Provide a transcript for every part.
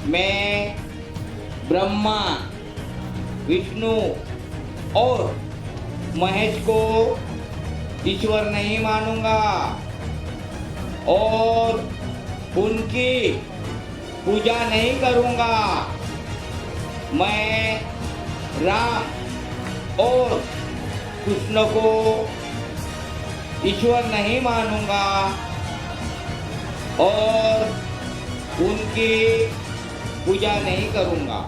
मैं ब्रह्मा, विष्णु और महेश को ईश्वर नहीं मानूंगा और उनकी पूजा नहीं करूंगा। मैं राम और कृष्ण को ईश्वर नहीं मानूंगा और उनकी पूजा नहीं करूंगा।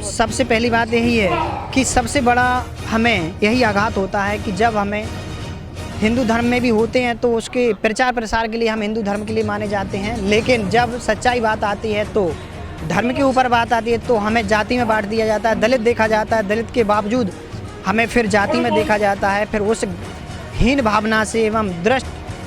सबसे पहली बात यही है कि सबसे बड़ा हमें यही आघात होता है कि जब हमें हिंदू धर्म में भी होते हैं तो उसके प्रचार प्रसार के लिए हम हिंदू धर्म के लिए माने जाते हैं, लेकिन जब सच्चाई बात आती है तो धर्म के ऊपर बात आती है तो हमें जाति में बांट दिया जाता है, दलित देखा जाता है, दलित के बावजूद हमें फिर जाति में देखा जाता है। फिर उस हीन भावना से एवं दृष्ट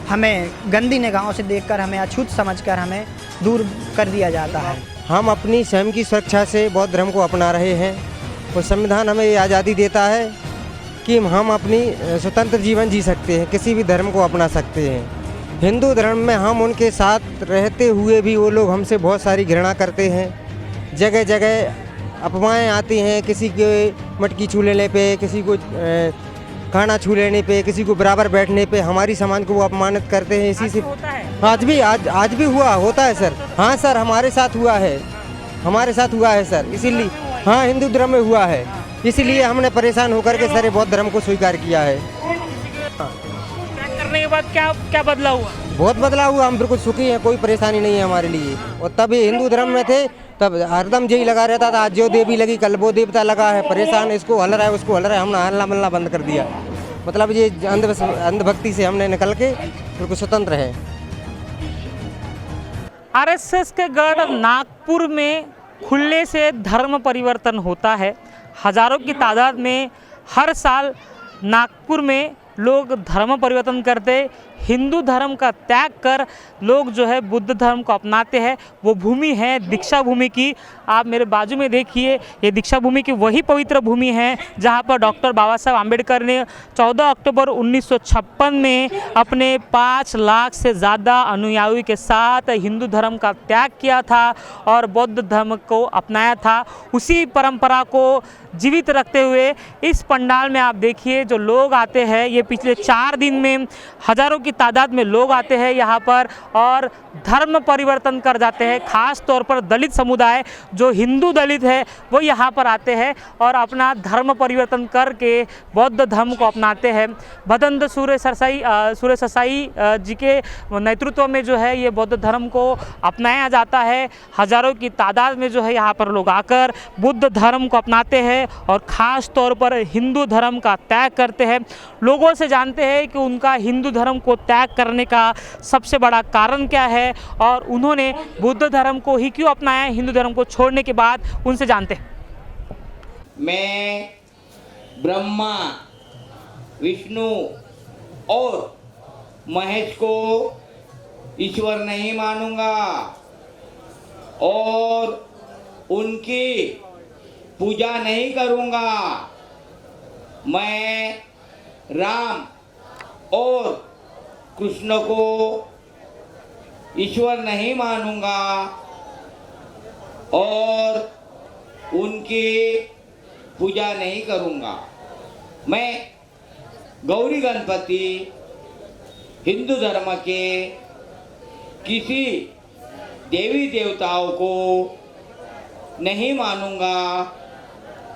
हमें गंदी निगाहों से देखकर हमें अछूत समझकर हमें दूर कर दिया जाता है। हम अपनी स्वयं की सुरक्षा से बौद्ध धर्म को अपना रहे हैं और संविधान हमें ये आज़ादी देता है कि हम अपनी स्वतंत्र जीवन जी सकते हैं, किसी भी धर्म को अपना सकते हैं। हिंदू धर्म में हम उनके साथ रहते हुए भी वो लोग हमसे बहुत सारी घृणा करते हैं। जगह जगह अफवाहें आती हैं, किसी के मटकी छू लेने पे, किसी को खाना छू लेने पे, किसी को बराबर बैठने पे हमारी समाज को वो अपमानित करते हैं। इसी से आज भी होता है सर। हाँ सर, हमारे साथ हुआ है सर। इसीलिए हाँ, हिंदू धर्म में हुआ है, इसीलिए हमने परेशान होकर के सारे बौद्ध धर्म को स्वीकार किया है। करने के बाद क्या बदला हुआ? बहुत बदला हुआ, हम बिल्कुल सुखी हैं, कोई परेशानी नहीं है हमारे लिए। और तब ये हिंदू धर्म में थे तब हरदम यही लगा रहता था, आज जो देवी लगी कल वो देवता लगा है, परेशान, इसको हल रहा है उसको हल रहा है। हमने हल्ला मल्ला बंद कर दिया, मतलब ये अंधभक्ति से हमने निकल के बिल्कुल स्वतंत्र है। आरएसएस के गढ़ नागपुर में खुलने से धर्म परिवर्तन होता है। हजारों की तादाद में हर साल नागपुर में लोग धर्म परिवर्तन करते, हिंदू धर्म का त्याग कर लोग जो है बुद्ध धर्म को अपनाते हैं। वो भूमि है दीक्षा भूमि की। आप मेरे बाजू में देखिए, ये दीक्षा भूमि की वही पवित्र भूमि है जहां पर डॉक्टर बाबा साहब आम्बेडकर ने 14 अक्टूबर 1956 में अपने 5 लाख से ज़्यादा अनुयायियों के साथ हिंदू धर्म का त्याग किया था और बौद्ध धर्म को अपनाया था। उसी परंपरा को जीवित रखते हुए इस पंडाल में आप देखिए जो लोग आते हैं, ये पिछले 4 दिन में हज़ारों की तादाद में लोग आते हैं यहाँ पर और धर्म परिवर्तन कर जाते हैं। खास तौर पर दलित समुदाय जो हिंदू दलित है वो यहाँ पर आते हैं और अपना धर्म परिवर्तन करके बौद्ध धर्म को अपनाते हैं। भदंत सूर्य सरसाई जी के नेतृत्व में जो है ये बौद्ध धर्म को अपनाया जाता है। हज़ारों की तादाद में जो है यहाँ पर लोग आकर बुद्ध धर्म को अपनाते हैं और ख़ास तौर पर हिंदू धर्म का त्याग करते हैं। लोगों से जानते हैं कि उनका हिंदू धर्म को त्याग करने का सबसे बड़ा कारण क्या है और उन्होंने बुद्ध धर्म को ही क्यों अपनाया हिंदू धर्म को छोड़ने के बाद, उनसे जानते हैं। मैं ब्रह्मा, विष्णु और महेश को ईश्वर नहीं मानूंगा और उनकी पूजा नहीं करूंगा। मैं राम और कृष्ण को ईश्वर नहीं मानूंगा और उनकी पूजा नहीं करूंगा। मैं गौरी गणपति हिंदू धर्म के किसी देवी देवताओं को नहीं मानूंगा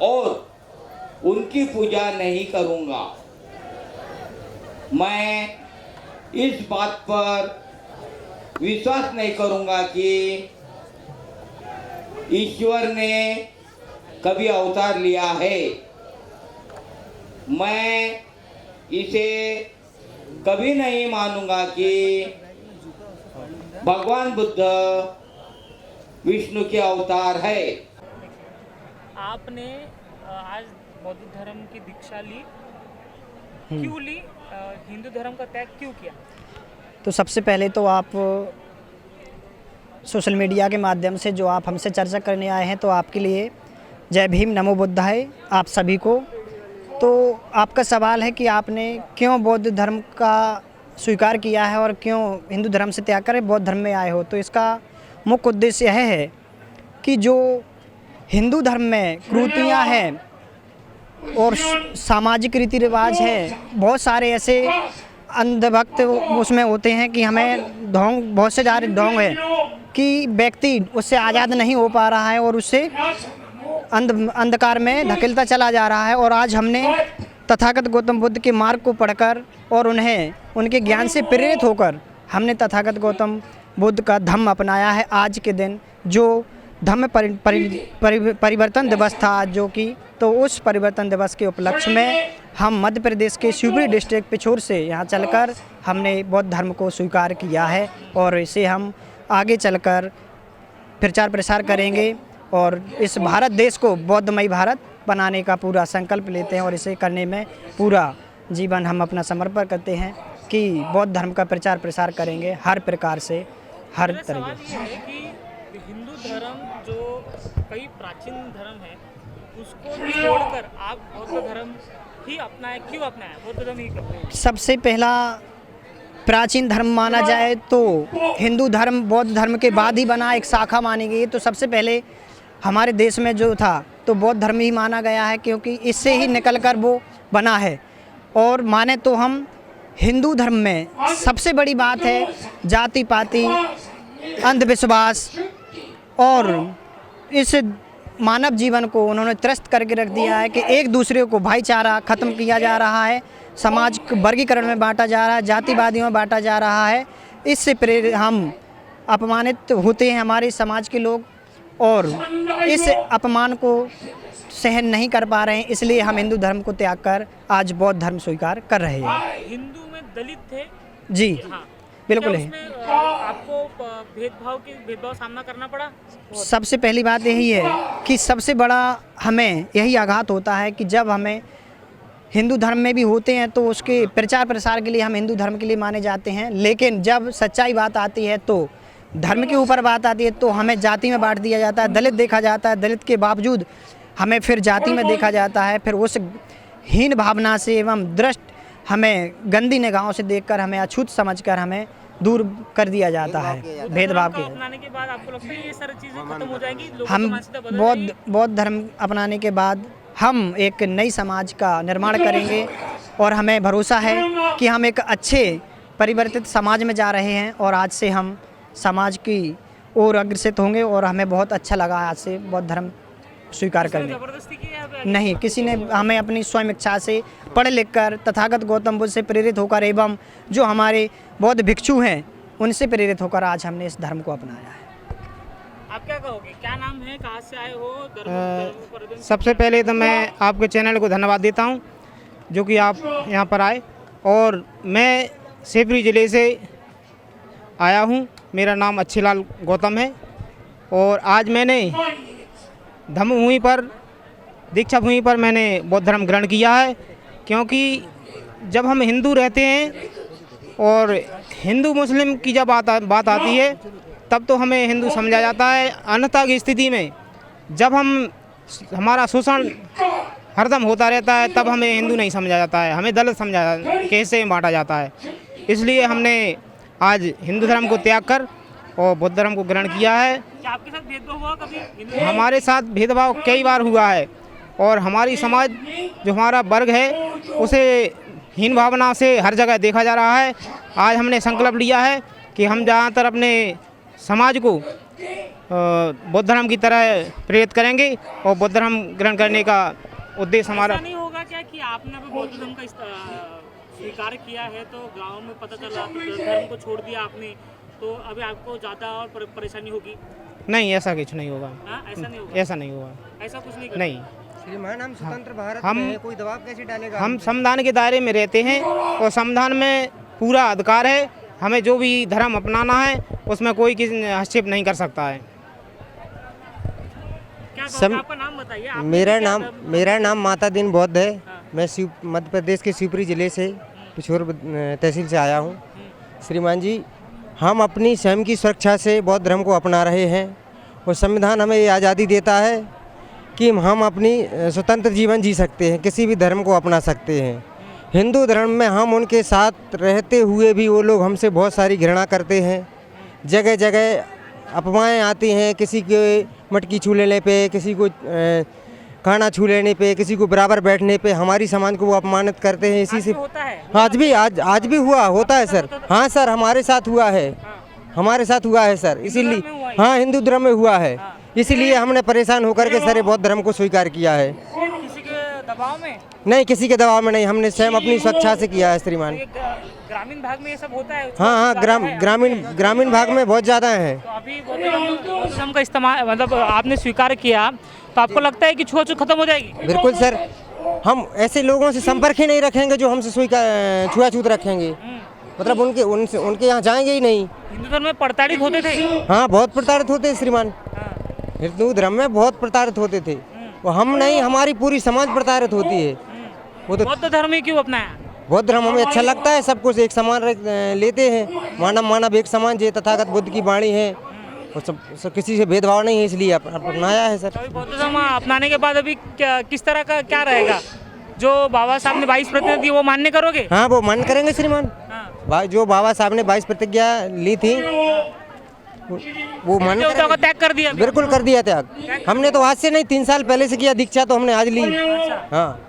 और उनकी पूजा नहीं करूंगा। मैं इस बात पर विश्वास नहीं करूंगा कि ईश्वर ने कभी अवतार लिया है। मैं इसे कभी नहीं मानूंगा कि भगवान बुद्ध विष्णु के अवतार है। आपने आज बौद्ध धर्म की दीक्षा ली, क्यों ली? हिंदू धर्म का त्याग क्यों किया? तो सबसे पहले तो आप सोशल मीडिया के माध्यम से जो आप हमसे चर्चा करने आए हैं तो आपके लिए जय भीम, नमो बुद्धाय आप सभी को। तो आपका सवाल है कि आपने क्यों बौद्ध धर्म का स्वीकार किया है और क्यों हिंदू धर्म से त्याग कर बौद्ध धर्म में आए हो। तो इसका मुख्य उद्देश्य यह है कि जो हिंदू धर्म में कुरीतियाँ हैं और सामाजिक रीति रिवाज है, बहुत सारे ऐसे अंधभक्त उसमें होते हैं कि हमें ढोंग, बहुत से ज़्यादा ढोंग है कि व्यक्ति उससे आज़ाद नहीं हो पा रहा है और उससे अंधकार में धकेलता चला जा रहा है। और आज हमने तथागत गौतम बुद्ध के मार्ग को पढ़कर और उन्हें उनके ज्ञान से प्रेरित होकर हमने तथागत गौतम बुद्ध का धम्म अपनाया है। आज के दिन जो धम्म परिवर्तन दिवस था आज, जो कि तो उस परिवर्तन दिवस के उपलक्ष्य में हम मध्य प्रदेश के शिवपुरी डिस्ट्रिक्ट पिछोर से यहाँ चलकर हमने बौद्ध धर्म को स्वीकार किया है और इसे हम आगे चलकर प्रचार प्रसार करेंगे और इस भारत देश को बौद्धमय भारत बनाने का पूरा संकल्प लेते हैं और इसे करने में पूरा जीवन हम अपना समर्पण करते हैं कि बौद्ध धर्म का प्रचार प्रसार करेंगे हर प्रकार से, हर तरीके से। सवाल ये है कि हिंदू धर्म जो कई प्राचीन धर्म है उसको छोड़कर आप बौद्ध धर्म ही अपनाए, क्यों अपनाया बौद्ध धर्म ही क्यों? सबसे पहला प्राचीन धर्म माना जाए तो हिंदू धर्म बौद्ध धर्म के बाद ही बना, एक शाखा मानी गई। तो सबसे पहले हमारे देश में जो था तो बौद्ध धर्म ही माना गया है, क्योंकि इससे ही निकलकर वो बना है। और माने तो हम हिंदू धर्म में सबसे बड़ी बात है जाति पाति, अंधविश्वास और इस मानव जीवन को उन्होंने त्रस्त करके रख दिया है कि एक दूसरे को भाईचारा ख़त्म किया जा रहा है, समाज को वर्गीकरण में बांटा जा रहा है, जातिवादियों में बांटा जा रहा है। इससे प्रेरित हम अपमानित होते हैं हमारे समाज के लोग और इस अपमान को सहन नहीं कर पा रहे हैं, इसलिए हम हिंदू धर्म को त्याग कर आज बौद्ध धर्म स्वीकार कर रहे हैं। हिंदू में दलित थे जी हाँ, बिल्कुल क्या है। उसमें आपको भेदभाव सामना करना पड़ा? सबसे पहली बात यही है कि सबसे बड़ा हमें यही आघात होता है कि जब हमें हिंदू धर्म में भी होते हैं तो उसके प्रचार प्रसार के लिए हम हिंदू धर्म के लिए माने जाते हैं, लेकिन जब सच्चाई बात आती है तो धर्म के ऊपर बात आती है तो हमें जाति में बांट दिया जाता है, दलित देखा जाता है, दलित के बावजूद हमें फिर जाति में देखा जाता है। फिर उस हीन भावना से एवं दृष्ट हमें गंदी निगाहों से देखकर हमें अछूत समझकर हमें दूर कर दिया जाता है भेदभाव के। अपनाने के बाद आपको लगता है ये सारी चीज़ें खत्म हो जाएंगी, लोगों की हम मानसिकता बदल जाएगी? बौद्ध धर्म अपनाने के बाद हम एक नई समाज का निर्माण करेंगे और हमें भरोसा है कि हम एक अच्छे परिवर्तित समाज में जा रहे हैं और आज से हम समाज की ओर अग्रसित होंगे और हमें बहुत अच्छा लगा आज से बौद्ध धर्म स्वीकार करने। जबरदस्ती की है नहीं, किसी ने हमें अपनी स्वयं इच्छा से पढ़ लिख कर तथागत गौतम बुद्ध से प्रेरित होकर एवं जो हमारे बौद्ध भिक्षु हैं उनसे प्रेरित होकर आज हमने इस धर्म को अपनाया है। आप क्या कहोगे, क्या नाम है, कहाँ से आए हो? सबसे पहले तो मैं आपके चैनल को धन्यवाद देता हूं जो कि आप यहां पर आए और मैं शिवपुरी ज़िले से आया हूं। मेरा नाम अच्छीलाल गौतम है और आज मैंने धम्म भूमि पर, दीक्षा भूमि पर मैंने बौद्ध धर्म ग्रहण किया है, क्योंकि जब हम हिंदू रहते हैं और हिंदू मुस्लिम की जब बात आती है तब तो हमें हिंदू समझा जाता है, अन्यथा की स्थिति में जब हमारा शोषण हरदम होता रहता है तब हमें हिंदू नहीं समझा जाता है, हमें दलित समझा कैसे बांटा जाता है। इसलिए हमने आज हिंदू धर्म को त्याग कर और बौद्ध धर्म को ग्रहण किया है। क्या आपके साथ भेदभाव हुआ कभी? हमारे साथ भेदभाव कई बार हुआ है और हमारी समाज जो हमारा वर्ग है उसे हीन भावना से हर जगह देखा जा रहा है। आज हमने संकल्प लिया है कि हम ज़्यादातर अपने समाज को बौद्ध धर्म की तरह प्रेरित करेंगे और बौद्ध धर्म ग्रहण करने का उद्देश्य हमारा। ऐसा नहीं होगा क्या कि आपने अभी बौद्ध धर्म का स्वीकार किया है तो गांव में पता चला तो धर्म को छोड़ दिया आपने, तो अभी आपको ज़्यादा और परेशानी होगी? नहीं, ऐसा कुछ नहीं होगा। हाँ, ऐसा नहीं होगा? ऐसा नहीं होगा, ऐसा कुछ नहीं नहीं। श्रीमान, हम स्वतंत्र भारत हम- में हैं, कोई दबाव कैसे डालेगा? हम संविधान के दायरे में रहते हैं और संविधान में पूरा अधिकार है, हमें जो भी धर्म अपनाना है उसमें कोई किसी हस्तक्षेप नहीं कर सकता है। क्या कहोगे, आपका नाम बताइए? आपने मेरा नाम माता दीन बौद्ध है। हाँ। मैं मध्य प्रदेश के शिवपुरी ज़िले से पिछोर तहसील से आया हूँ। श्रीमान जी, हम अपनी स्वयं की सुरक्षा से बौद्ध धर्म को अपना रहे हैं और संविधान हमें ये आज़ादी देता है कि हम अपनी स्वतंत्र जीवन जी सकते हैं, किसी भी धर्म को अपना सकते हैं। हिंदू धर्म में हम उनके साथ रहते हुए भी वो लोग हमसे बहुत सारी घृणा करते हैं, जगह जगह अफवाहें आती हैं, किसी के मटकी छू लेने पे, किसी को खाना छू लेने पे, किसी को बराबर बैठने पे हमारी समाज को वो अपमानित करते हैं। इसी से होता है। आज भी होता है सर। हाँ सर, हमारे साथ हुआ है, हमारे साथ हुआ है सर। इसीलिए हाँ, हिंदू धर्म में हुआ है, इसीलिए हमने परेशान होकर के सारे बौद्ध धर्म को स्वीकार किया है। किसी के दबाव में नहीं, किसी के दबाव में नहीं, हमने स्वयं अपनी स्वेच्छा से किया है श्रीमान। ग्रामीण भाग में ये सब होता है। हाँ, ग्रामीण भाग में बहुत ज़्यादा है। तो अभी बौद्ध धर्म का इस्तेमाल मतलब आपने स्वीकार किया, तो आपको लगता है कि छुआछूत खत्म हो जाएगी? बिल्कुल सर, हम ऐसे लोगों से संपर्क ही नहीं रखेंगे जो हमसे छुआछूत रखेंगे, मतलब उनके यहाँ जाएंगे ही नहीं। हिंदू धर्म में प्रताड़ित होते थे? हाँ, बहुत प्रताड़ित होते हैं श्रीमान, हिंदू धर्म में बहुत प्रताड़ित होते थे। वो हम नहीं, हमारी पूरी समाज प्रताड़ित होती है। वो तो बौद्ध धर्म ही क्यों अपनाया? बौद्ध धर्म हमें अच्छा लगता है, सब कुछ एक समान लेते हैं, मानव एक समान, जे तथागत बुद्ध की वाणी है, और सब किसी से भेदभाव नहीं है, इसलिए अपनाया है सर। तो बौद्ध धर्म अपनाने के बाद अभी किस तरह का क्या रहेगा? जो बाबा साहब ने 22 प्रतिज्ञा दी वो मान्य करोगे? हाँ, वो मान्य करेंगे श्रीमान। जो बाबा साहब ने 22 प्रतिज्ञा ली थी वो मान्य देवताओं का त्याग कर दिया? बिल्कुल कर दिया त्याग। हमने तो आज से नहीं, 3 साल पहले से किया, दीक्षा तो हमने आज ली। हाँ,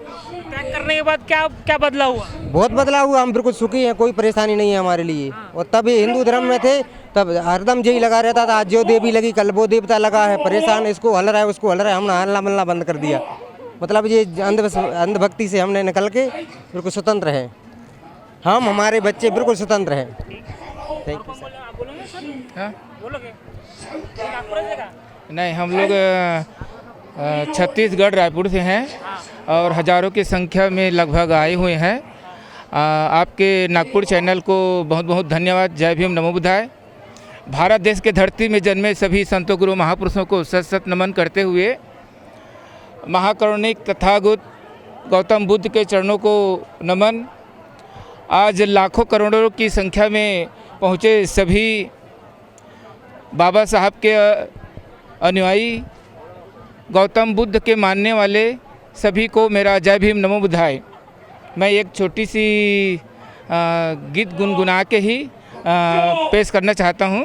त्याग करने के बाद क्या बदला हुआ? बहुत बदला हुआ, हम बिल्कुल सुखी हैं, कोई परेशानी नहीं है हमारे लिए। और तब ये हिंदू धर्म में थे तब हरदम यही लगा रहता था, आज जो देवी लगी कल वो देवता लगा है, परेशान, इसको हल रहा है उसको हल रहा है, हमने हल्ला मल्ला बंद कर दिया। मतलब ये अंधभक्ति से हमने निकल के बिल्कुल स्वतंत्र हैं, हम हमारे बच्चे बिल्कुल स्वतंत्र हैं। Thank you sir. नहीं, हम लोग छत्तीसगढ़ रायपुर से हैं और हज़ारों की संख्या में लगभग आए हुए हैं। आपके नागपुर चैनल को बहुत बहुत धन्यवाद। जय भीम, नमो बुद्धाय। भारत देश के धरती में जन्मे सभी संतों गुरु महापुरुषों को सत सत नमन करते हुए महाकरुणिक तथागत गौतम बुद्ध के चरणों को नमन। आज लाखों करोड़ों की संख्या में पहुँचे सभी बाबा साहब के अनुयायी, गौतम बुद्ध के मानने वाले सभी को मेरा जय भीम, नमो बुद्धाय। मैं एक छोटी सी गीत गुनगुना के ही पेश करना चाहता हूँ।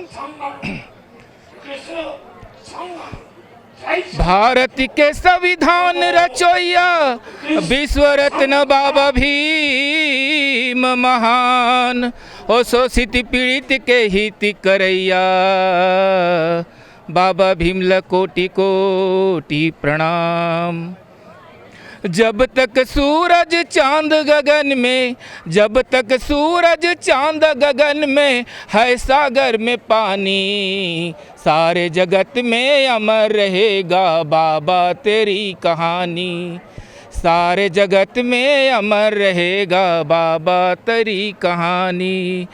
भारत के संविधान रचोइया विश्व रत्न बाबा भीम महान, ओ शोषित पीड़ित के हित करैया बाबा भीम ल कोटि कोटि प्रणाम। जब तक सूरज चांद गगन में, जब तक सूरज चांद गगन में है सागर में पानी, सारे जगत में अमर रहेगा बाबा तेरी कहानी। सारे जगत में अमर रहेगा बाबा तेरी कहानी।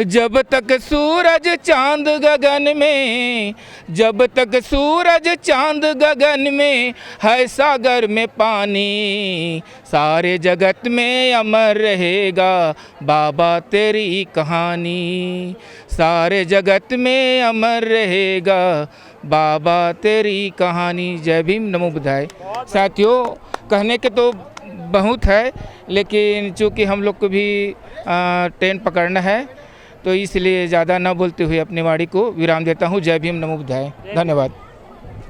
जब तक सूरज चांद गगन में, जब तक सूरज चांद गगन में है सागर में पानी, सारे जगत में अमर रहेगा बाबा तेरी कहानी। सारे जगत में अमर रहेगा बाबा तेरी कहानी। जय भीम, नमो बुद्धाय। साथियों, कहने के तो बहुत है, लेकिन चूँकि हम लोग को भी ट्रेन पकड़ना है, तो इसलिए ज़्यादा न बोलते हुए अपनी वाणी को विराम देता हूँ। जय भीम, नमो बुद्धाय। धन्यवाद।